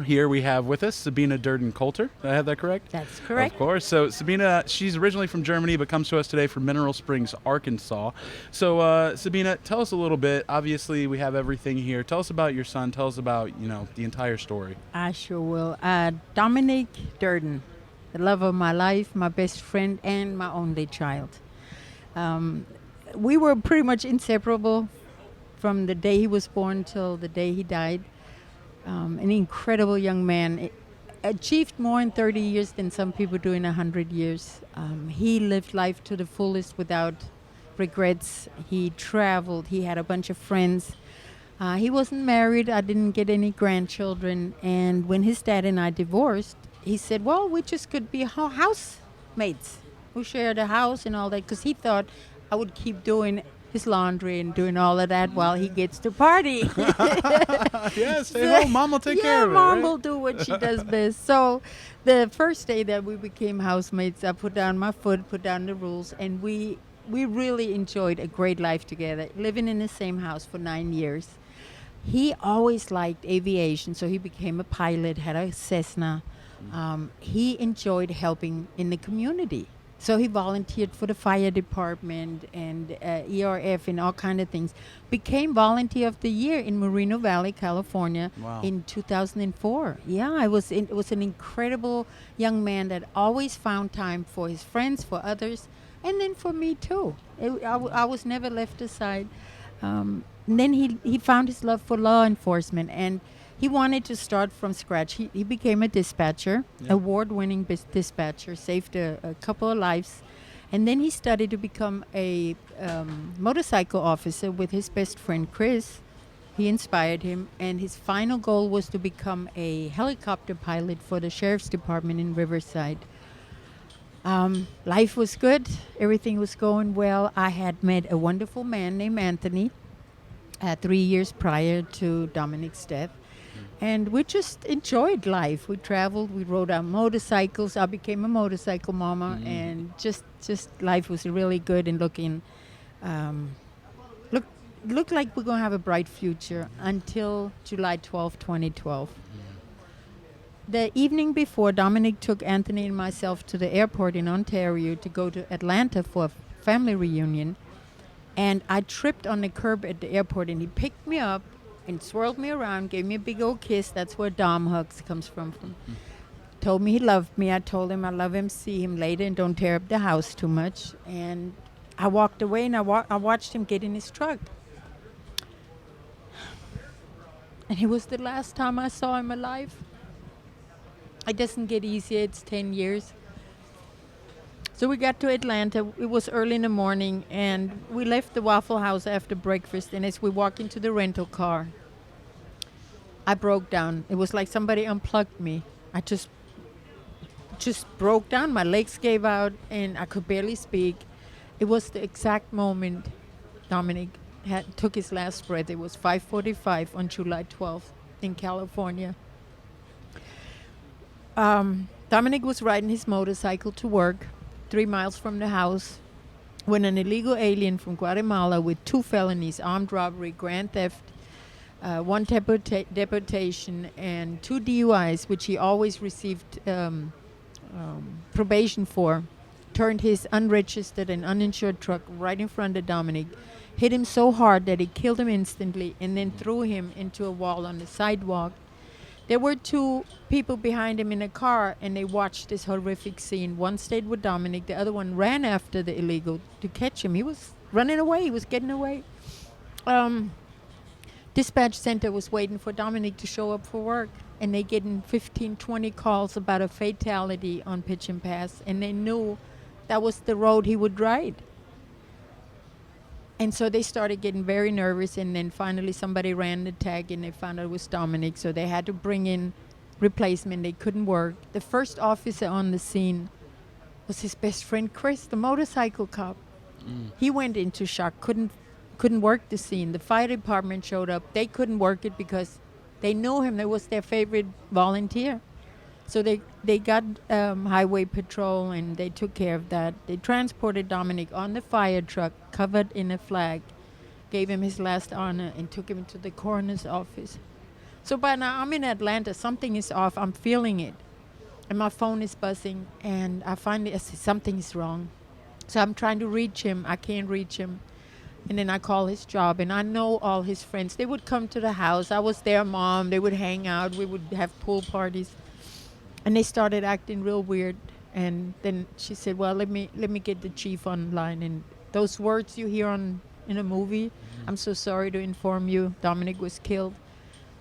Here we have with us Sabine Durden-Coulter. Did I have that correct? That's correct. Of course. So Sabine, she's originally from Germany, but comes to us today from Mineral Springs, Arkansas. So Sabine, tell us a little bit. Obviously, we have everything here. Tell us about your son. Tell us about, the entire story. I sure will. Dominic Durden, the love of my life, my best friend, and my only child. We were pretty much inseparable from the day he was born till the day he died. An incredible young man. Achieved more in 30 years than some people do in 100 years. He lived life to the fullest without regrets. He traveled. He had a bunch of friends. He wasn't married. I didn't get any grandchildren. And when his dad and I divorced, he said, well, we just could be housemates. We shared a house and all that, because he thought I would keep doing his laundry and doing all of that while he gets to party. Yeah, stay home. Mom will take care of it. Mom right? will do what she does best. So the first day that we became housemates, I put down my foot, put down the rules, and we really enjoyed a great life together, living in the same house for 9 years. He always liked aviation, so he became a pilot, had a Cessna. He enjoyed helping in the community. So he volunteered for the fire department and ERF and all kind of things. Became Volunteer of the Year in Moreno Valley, California in 2004. Yeah, it was an incredible young man that always found time for his friends, for others, and then for me too. I was never left aside. And then he found his love for law enforcement, and he wanted to start from scratch. He became a dispatcher, award-winning dispatcher, saved a couple of lives. And then he studied to become a motorcycle officer with his best friend, Chris. He inspired him. And his final goal was to become a helicopter pilot for the Sheriff's Department in Riverside. Life was good. Everything was going well. I had met a wonderful man named Anthony 3 years prior to Dominic's death. And we just enjoyed life. We traveled, we rode our motorcycles. I became a motorcycle mama, and just life was really good and looked like we're gonna have a bright future until July 12, 2012. The evening before, Dominic took Anthony and myself to the airport in Ontario to go to Atlanta for a family reunion. And I tripped on the curb at the airport, and he picked me up and swirled me around, gave me a big old kiss. That's where Dom hugs comes from. Told me he loved me. I told him I love him, see him later, and don't tear up the house too much. And I walked away, and I watched him get in his truck. And it was the last time I saw him alive. It doesn't get easier. It's 10 years. So we got to Atlanta. It was early in the morning, and we left the Waffle House after breakfast. And as we walked into the rental car, I broke down. It was like somebody unplugged me. I just broke down. My legs gave out, and I could barely speak. It was the exact moment Dominic took his last breath. It was 5:45 on July 12th in California. Dominic was riding his motorcycle to work 3 miles from the house when an illegal alien from Guatemala with 2 felonies, armed robbery, grand theft, 1 deportation, and 2 DUIs, which he always received probation for, turned his unregistered and uninsured truck right in front of Dominic, hit him so hard that it killed him instantly, and then threw him into a wall on the sidewalk. There were 2 people behind him in a car, and they watched this horrific scene. One stayed with Dominic. The other one ran after the illegal to catch him. He was running away. He was getting away. Dispatch center was waiting for Dominic to show up for work, and they getting 15, 20 calls about a fatality on Pitch and Pass, and they knew that was the road he would ride. And so they started getting very nervous, and then finally somebody ran the tag, and they found out it was Dominic, so they had to bring in replacement. They couldn't work. The first officer on the scene was his best friend Chris, the motorcycle cop. He went into shock, couldn't work the scene. The fire department showed up. They couldn't work it because they knew him. That was their favorite volunteer. So they got highway patrol, and they took care of that. They transported Dominic on the fire truck, covered in a flag, gave him his last honor, and took him to the coroner's office. So by now I'm in Atlanta. Something is off. I'm feeling it. And my phone is buzzing. And I finally I say, something is wrong. So I'm trying to reach him. I can't reach him. And then I call his job. And I know all his friends. They would come to the house. I was their mom. They would hang out. We would have pool parties. And they started acting real weird. And then she said, well, let me get the chief online. And those words you hear in a movie, I'm so sorry to inform you, Dominic was killed.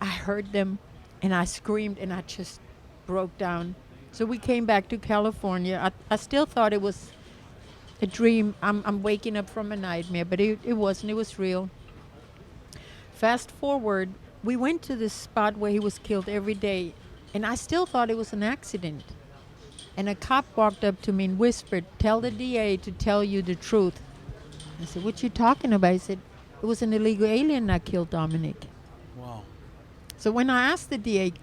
I heard them, and I screamed, and I just broke down. So we came back to California. I still thought it was a dream. I'm waking up from a nightmare, but it wasn't. It was real. Fast forward, we went to this spot where he was killed every day, and I still thought it was an accident. And a cop walked up to me and whispered, tell the DA to tell you the truth. I said, what you talking about? He said, it was an illegal alien that killed Dominic. Wow. So when I asked the DA,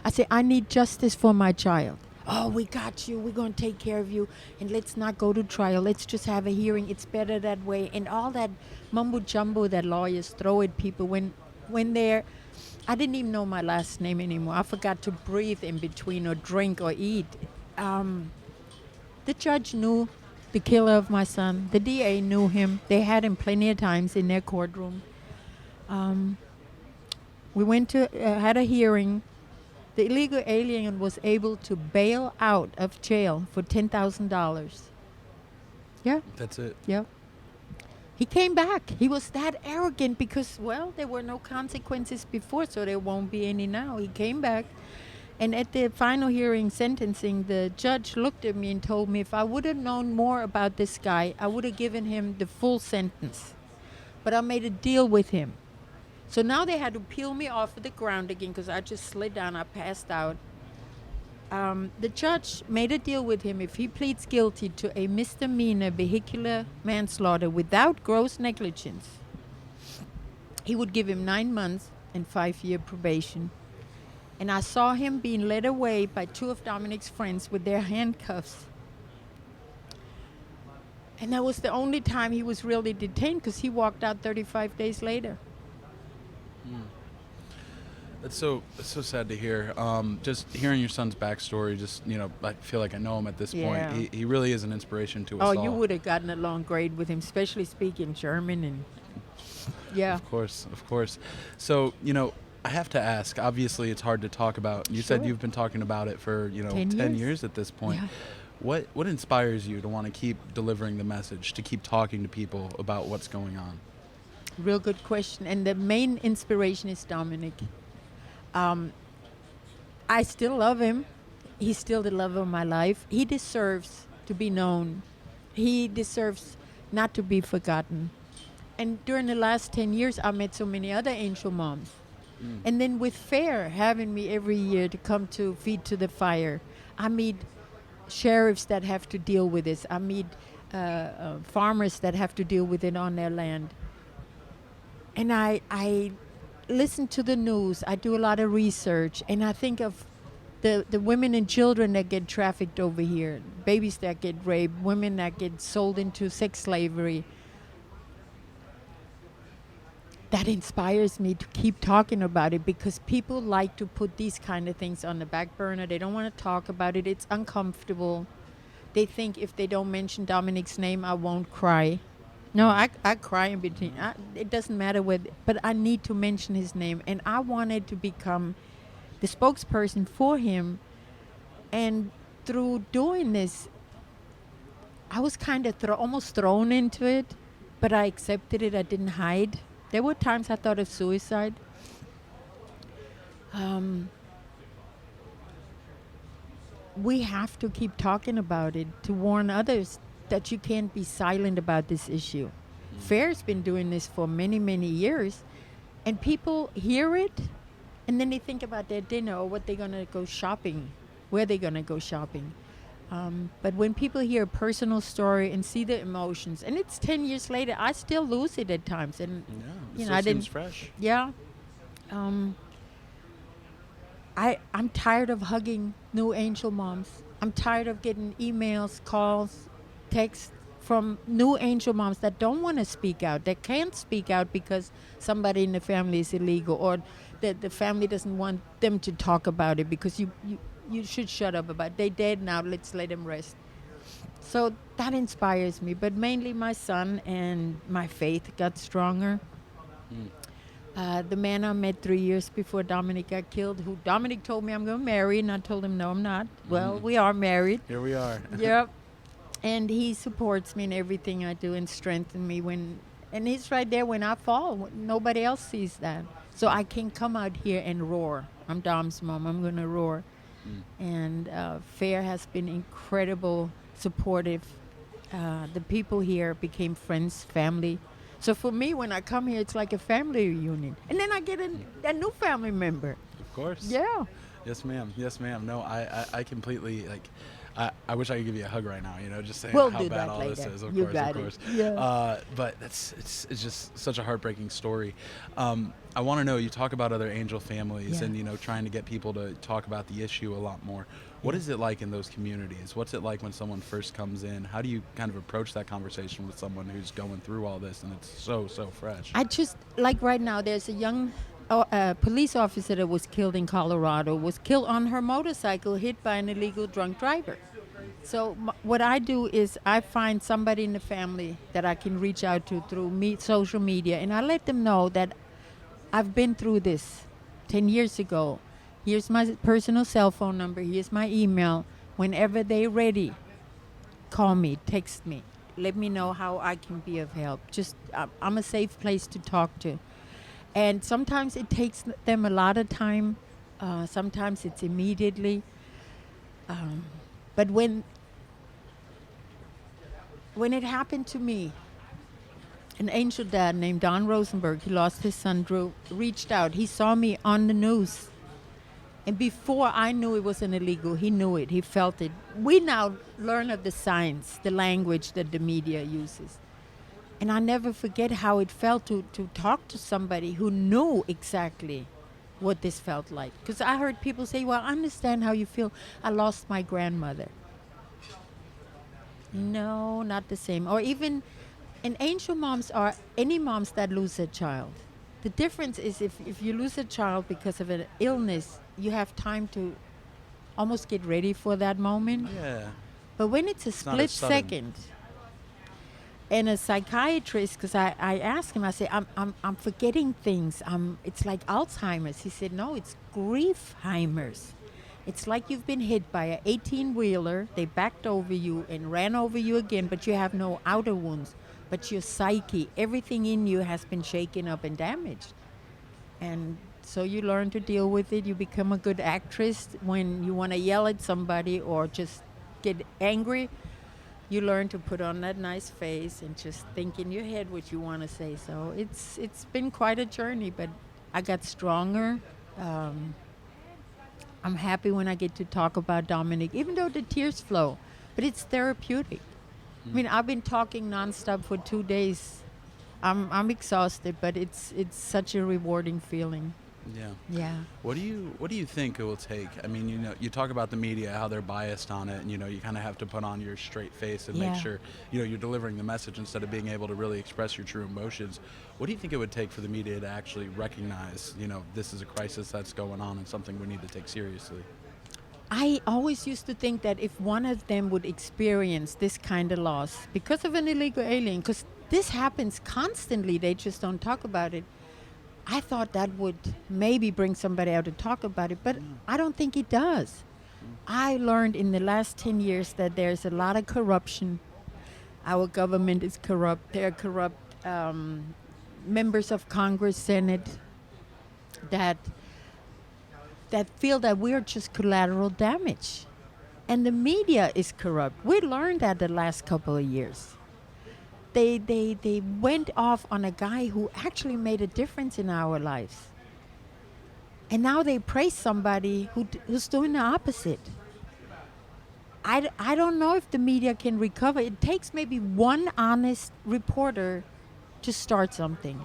I said, I need justice for my child. Oh, we got you. We're going to take care of you. And let's not go to trial. Let's just have a hearing. It's better that way. And all that mumbo jumbo that lawyers throw at people when they're, I didn't even know my last name anymore. I forgot to breathe in between or drink or eat. The judge knew the killer of my son. The DA knew him. They had him plenty of times in their courtroom. We went to, had a hearing. The illegal alien was able to bail out of jail for $10,000. Yeah, That's it. yeah. He came back. He was that arrogant because, well, there were no consequences before, so there won't be any now. He came back. And at the final hearing sentencing, the judge looked at me and told me if I would have known more about this guy, I would have given him the full sentence. But I made a deal with him. So now they had to peel me off of the ground again because I just slid down. I passed out. The judge made a deal with him. If he pleads guilty to a misdemeanor vehicular manslaughter without gross negligence, he would give him 9 months and 5-year probation. And I saw him being led away by 2 of Dominic's friends with their handcuffs. And that was the only time he was really detained because he walked out 35 days later. That's so sad to hear. Just hearing your son's backstory, just, I feel like I know him at this Yeah. point. He really is an inspiration to us all. Oh, you would have gotten along great with him, especially speaking German and yeah. Of course. So, I have to ask, obviously it's hard to talk about. You said Sure. you've been talking about it for, 10 10 years at this point. Yeah. What inspires you to want to keep delivering the message, to keep talking to people about what's going on? Real good question. And the main inspiration is Dominic. I still love him. He's still the love of my life. He deserves to be known. He deserves not to be forgotten. And during the last 10 years, I met so many other angel moms. And then with FAIR having me every year to come to Feed to the Fire, I meet sheriffs that have to deal with this. I meet farmers that have to deal with it on their land. And I listen to the news. I do a lot of research. And I think of the women and children that get trafficked over here, babies that get raped, women that get sold into sex slavery. That inspires me to keep talking about it because people like to put these kind of things on the back burner. They don't want to talk about it. It's uncomfortable. They think if they don't mention Dominic's name, I won't cry. No, I cry in between. It doesn't matter but I need to mention his name. And I wanted to become the spokesperson for him. And through doing this, I was kind of almost thrown into it, but I accepted it. I didn't hide. There were times I thought of suicide. We have to keep talking about it to warn others that you can't be silent about this issue. FAIR's been doing this for many, many years, and people hear it, and then they think about their dinner or what they're going to go shopping, where they're going to go shopping. But when people hear a personal story and see the emotions, and it's 10 years later, I still lose it at times. And Yeah, I seems didn't. fresh. Yeah. I'm tired of hugging new angel moms. I'm tired of getting emails, calls, texts from new angel moms that don't want to speak out, that can't speak out because somebody in the family is illegal, or that the family doesn't want them to talk about it because you should shut up about it. They dead now, let's let them rest. So that inspires me, but mainly my son and my faith got stronger. The man I met 3 years before Dominic got killed, who Dominic told me I'm going to marry, and I told him, no, I'm not. Well, we are married. Here we are. Yep. And he supports me in everything I do and strengthens me and he's right there when I fall. Nobody else sees that. So I can come out here and roar. I'm Dom's mom. I'm going to roar. And Fair has been incredible, supportive. The people here became friends, family. So for me, when I come here, it's like a family reunion. And then I get a new family member. Of course. Yeah. Yes, ma'am. Yes, ma'am. No, I completely, like, I wish I could give you a hug right now, just saying We'll how do bad that all later. this is. Of You course, got of it. course. Yeah. But it's just such a heartbreaking story. I want to know, you talk about other angel families Yeah. and, trying to get people to talk about the issue a lot more. What is it like in those communities? What's it like when someone first comes in? How do you kind of approach that conversation with someone who's going through all this and it's so fresh? I just, like right now, there's a young police officer that was killed in Colorado, was killed on her motorcycle, hit by an illegal drunk driver. So what I do is I find somebody in the family that I can reach out to through social media, and I let them know that I've been through this 10 years ago. Here's my personal cell phone number. Here's my email. Whenever they're ready, call me, text me. Let me know how I can be of help. Just, I'm a safe place to talk to. And sometimes it takes them a lot of time. Sometimes it's immediately. But when it happened to me, an angel dad named Don Rosenberg, he lost his son Drew, reached out. He saw me on the news. And before I knew it was an illegal, he knew it. He felt it. We now learn of the signs, the language that the media uses. And I never forget how it felt to talk to somebody who knew exactly what this felt like. Because I heard people say, well, I understand how you feel. I lost my grandmother. No, not the same. Or even, and angel moms are any moms that lose a child. The difference is if you lose a child because of an illness, you have time to almost get ready for that moment. Yeah. But when it's a not split as sudden. second, and a psychiatrist, because I asked him, I said, I'm forgetting things. It's like Alzheimer's. He said, no, it's griefheimers. It's like you've been hit by an 18-wheeler. They backed over you and ran over you again, but you have no outer wounds. But your psyche, everything in you has been shaken up and damaged. And so you learn to deal with it. You become a good actress. When you want to yell at somebody or just get angry, you learn to put on that nice face and just think in your head what you want to say. So it's been quite a journey, but I got stronger. I'm happy when I get to talk about Dominic, even though the tears flow, but it's therapeutic. I mean, I've been talking nonstop for 2 days. I'm exhausted, but it's such a rewarding feeling. Yeah. Yeah. What do you think it will take? I mean, you talk about the media, how they're biased on it, and you kind of have to put on your straight face and make Yeah. sure you're delivering the message instead of being able to really express your true emotions. What do you think it would take for the media to actually recognize, this is a crisis that's going on and something we need to take seriously? I always used to think that if one of them would experience this kind of loss because of an illegal alien, because this happens constantly, they just don't talk about it. I thought that would maybe bring somebody out to talk about it, but I don't think it does. I learned in the last 10 years that there's a lot of corruption. Our government is corrupt. There are corrupt members of Congress, Senate, that feel that we're just collateral damage. And the media is corrupt. We learned that the last couple of years. They went off on a guy who actually made a difference in our lives. And now they praise somebody who's doing the opposite. I don't know if the media can recover. It takes maybe one honest reporter to start something.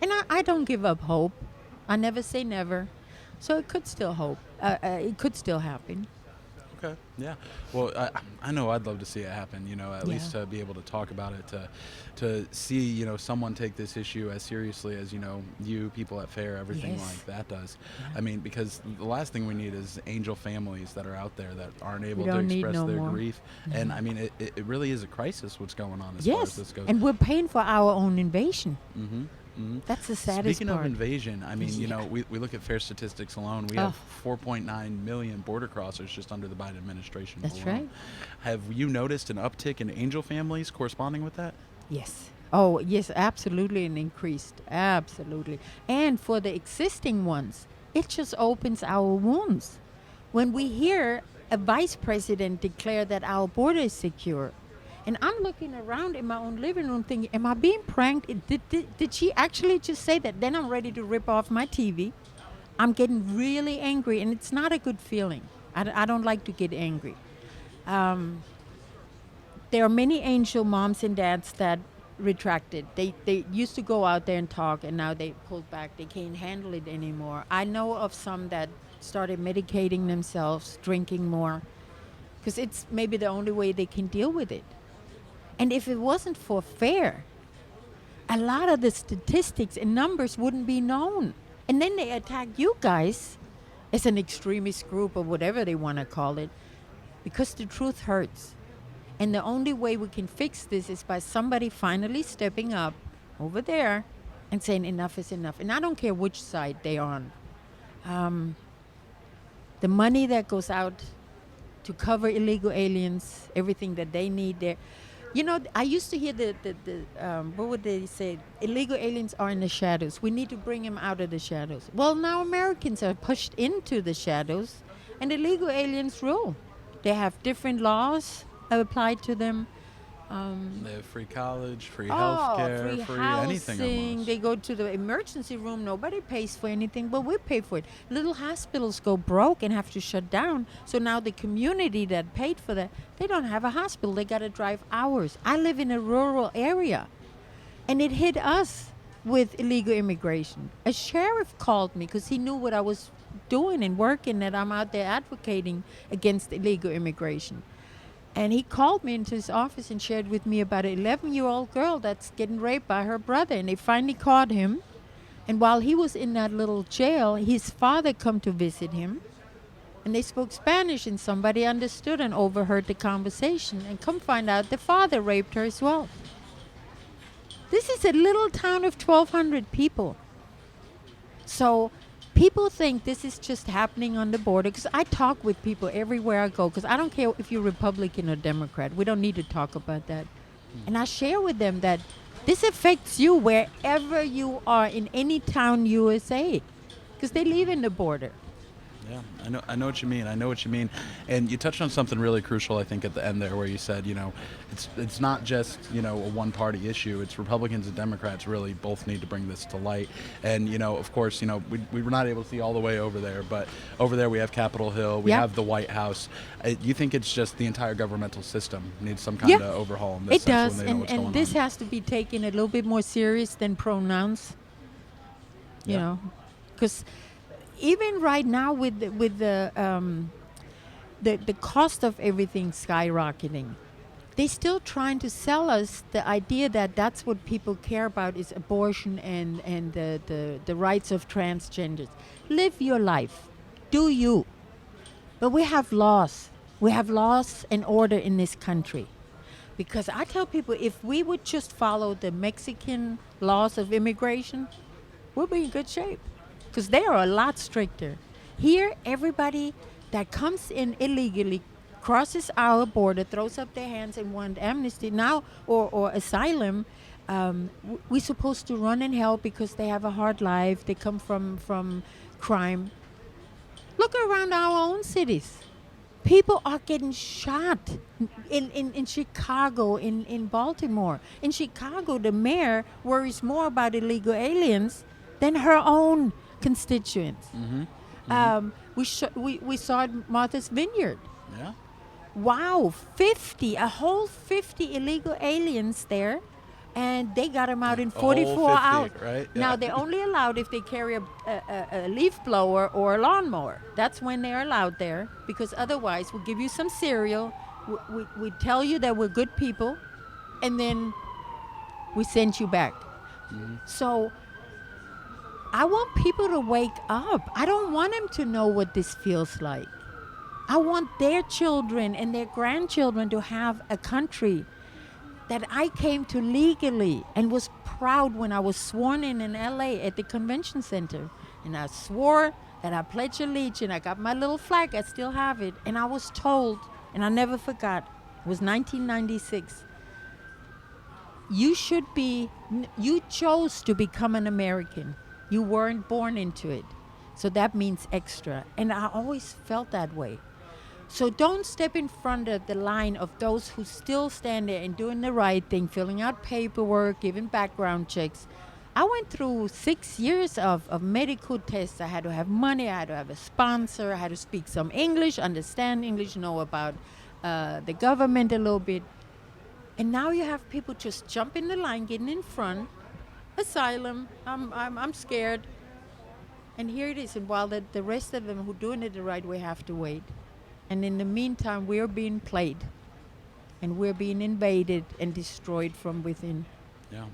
And I don't give up hope. I never say never. So it could still hope. It could still happen. Okay. Yeah. Well, I know I'd love to see it happen. At Yeah. least to be able to talk about it, to see someone take this issue as seriously as you people at Fair, everything Yes. like that does. Yeah. I mean, because the last thing we need is angel families that are out there that aren't We able to don't need express no their more. grief. And I mean, it really is a crisis what's going on as far as Yes, this goes. and we're paying for our own invasion. Mm-hmm. Mm-hmm. That's the saddest Speaking part. of invasion, I mean, Yeah. we look at Fair statistics alone. We have 4.9 million border crossers just under the Biden administration. That's alone. right. Have you noticed an uptick in angel families corresponding with that? Yes. Oh, yes, absolutely, and increased. Absolutely. And for the existing ones, it just opens our wounds. When we hear a vice president declare that our border is secure, and I'm looking around in my own living room thinking, am I being pranked? Did she actually just say that? Then I'm ready to rip off my TV. I'm getting really angry, and it's not a good feeling. I don't like to get angry. There are many angel moms and dads that retracted. They used to go out there and talk, and now they pulled back. They can't handle it anymore. I know of some that started medicating themselves, drinking more, because it's maybe the only way they can deal with it. And if it wasn't for Fair, a lot of the statistics and numbers wouldn't be known. And then they attack you guys as an extremist group or whatever they want to call it, because the truth hurts. And the only way we can fix this is by somebody finally stepping up over there and saying enough is enough. And I don't care which side they're on. The money that goes out to cover illegal aliens, everything that they need there. I used to hear what would they say? Illegal aliens are in the shadows. We need to bring them out of the shadows. Well, now Americans are pushed into the shadows, and illegal aliens rule. They have different laws applied to them. They have free college, free healthcare, free anything almost. They go to the emergency room. Nobody pays for anything, but we pay for it. Little hospitals go broke and have to shut down. So now the community that paid for that, they don't have a hospital. They got to drive hours. I live in a rural area, and it hit us with illegal immigration. A sheriff called me because he knew what I was doing and working, that I'm out there advocating against illegal immigration. And he called me into his office and shared with me about an 11-year-old girl that's getting raped by her brother. And they finally caught him. And while he was in that little jail, his father come to visit him. And they spoke Spanish, and somebody understood and overheard the conversation. And come find out, the father raped her as well. This is a little town of 1,200 people. So people think this is just happening on the border, because I talk with people everywhere I go, because I don't care if you're Republican or Democrat. We don't need to talk about that. And I share with them that this affects you wherever you are in any town, USA, because they live in the border. Yeah, I know what you mean. I know what you mean. And you touched on something really crucial, I think, at the end there, where you said, it's not just, a one-party issue. It's Republicans and Democrats really both need to bring this to light. And, of course, we were not able to see all the way over there, but over there we have Capitol Hill, we have the White House. You think it's just the entire governmental system needs some kind of overhaul in this it sense does, when they know what's and going this on? has to be taken a little bit more serious than pronouns, because even right now with the cost of everything skyrocketing, they're still trying to sell us the idea that that's what people care about is abortion and the rights of transgenders. Live your life. Do you. But we have laws. We have laws and order in this country. Because I tell people, if we would just follow the Mexican laws of immigration, we'll be in good shape. Because they are a lot stricter. Here, everybody that comes in illegally crosses our border, throws up their hands and want amnesty now or asylum. We're supposed to run and help because they have a hard life. They come from crime. Look around our own cities. People are getting shot in Chicago, in Baltimore. In Chicago, the mayor worries more about illegal aliens than her own constituents. We saw it at Martha's Vineyard. Yeah. Wow, a whole 50 illegal aliens there. and they got them out in A whole 44 50, hours. right? Now Yeah. they're only allowed if they carry a leaf blower or a lawnmower. That's when they're allowed there, because otherwise we'll give you some cereal, we tell you that we're good people, and then we send you back. So I want people to wake up. I don't want them to know what this feels like. I want their children and their grandchildren to have a country that I came to legally and was proud when I was sworn in LA at the convention center. And I swore that I pledged allegiance. I got my little flag, I still have it. And I was told, and I never forgot, it was 1996, you chose to become an American. You weren't born into it. So that means extra. And I always felt that way. So don't step in front of the line of those who still stand there and doing the right thing, filling out paperwork, giving background checks. I went through 6 years of medical tests. I had to have money, I had to have a sponsor, I had to speak some English, understand English, know about the government a little bit. And now you have people just jump in the line, getting in front, asylum, I'm scared. And here it is. And while the rest of them who are doing it the right way have to wait. And in the meantime, we're being played. And we're being invaded and destroyed from within. Yeah,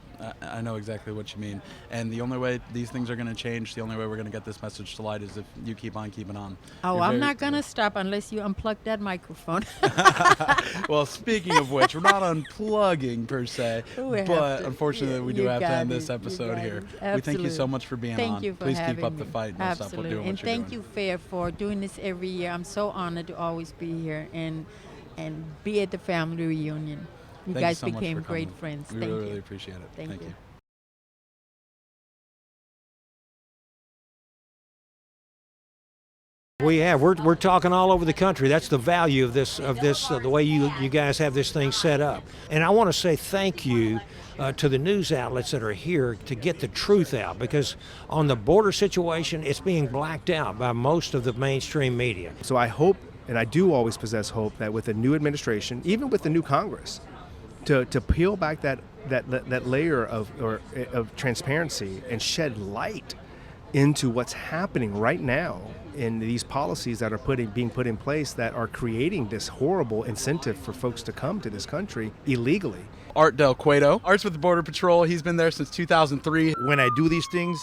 I know exactly what you mean. And the only way these things are going to change, the only way we're going to get this message to light is if you keep on keeping on. Oh, I'm not going to stop unless you unplug that microphone. Well, speaking of which, we're not unplugging per se, but unfortunately we do have to end this episode here. We thank you so much for being on. Thank you for Please having keep up me. the fight and don't stop doing what you're doing. And thank you, Fair, for doing this every year. I'm so honored to always be here and be at the family reunion. You guys so much became for coming. great friends. We Thank really, you. really appreciate it. Thank you. We're talking all over the country. That's the value of this the way you guys have this thing set up. And I want to say thank you to the news outlets that are here to get the truth out, because on the border situation, it's being blacked out by most of the mainstream media. So I hope, and I do always possess hope, that with the new administration, even with the new Congress, to peel back that layer of transparency and shed light into what's happening right now in these policies that are being put in place that are creating this horrible incentive for folks to come to this country illegally. Art Del Cueto. Art's with the Border Patrol. He's been there since 2003. When I do these things,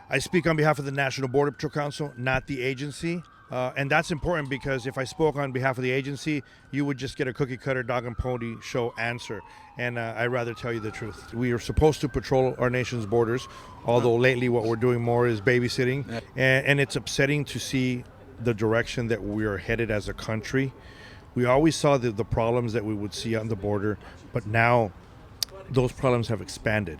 I speak on behalf of the National Border Patrol Council, not the agency. And that's important because if I spoke on behalf of the agency, you would just get a cookie cutter dog and pony show answer. And I'd rather tell you the truth. We are supposed to patrol our nation's borders, although lately what we're doing more is babysitting. Yeah. And it's upsetting to see the direction that we are headed as a country. We always saw the problems that we would see on the border, but now those problems have expanded.